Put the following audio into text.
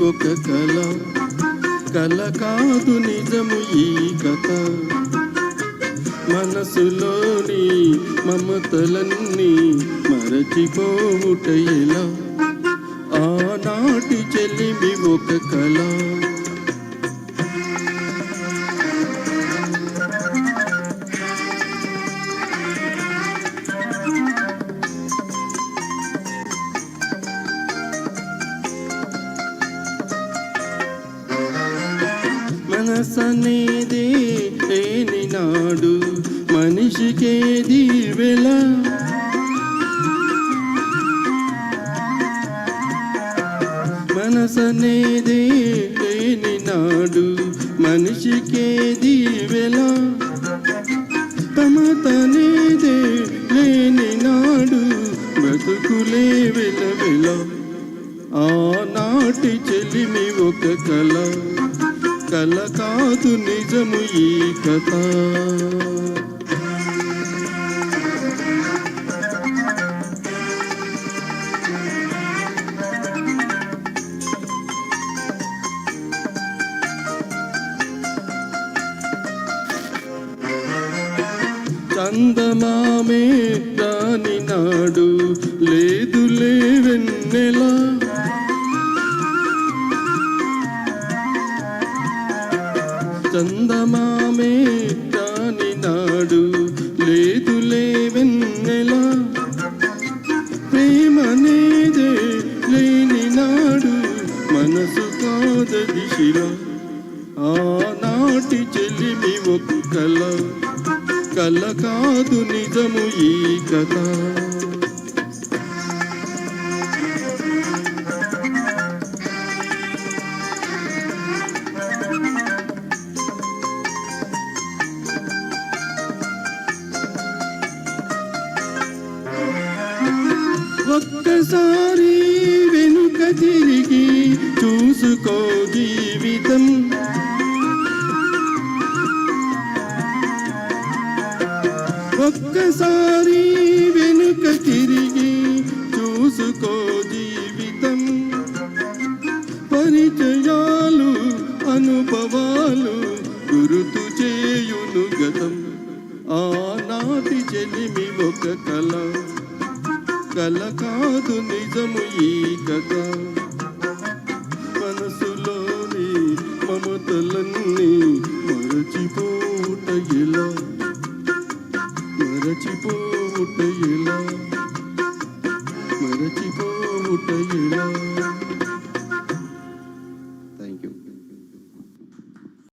ఒక కళ, కళ కాదు నిజము ఈ కథ. మనసులోని మమతలన్నీ మరచిపోవుట ఎలా, ఆనాటి చెలిమి ఒక కళ. మనసనేదే లేని నాడు మనిషికేది వెల. మనసనేదే లేని నాడు మనిషికేది వెల. తమతనేదే లేని నాడు బ్రతుకులే వెలవెల. ఆనాటి చెలిమి ఒక కళ, కళ కాదు నిజము ఈ కథ. చందమామే రాని నాడు లేదులే వెన్నెల. చందమామే రాని నాడు లేదులే వెన్నెల. ప్రేమనేదే లేని నాడు మనసు కాదది శిల. ఆనాటి చెలిమి ఒక కళ, కళ కాదు నిజము ఈ కథ. ఒక్కసారి వెనుక తిరిగి చూసుకో జీవితం. ఒక్కసారి వెనుక తిరిగి చూసుకో జీవితం. పరిచయాలు అనుభవాలు గుర్తు చేయును గతం. ఆనాటి చెలిమి ఒక కళ, కళ కాదు నిజము ఈ కథ. మనసులోని మమతలన్నీ మరచిపోవుట ఎలా, మరచిపోవుట ఎలా, మరచిపోవుట ఎలా.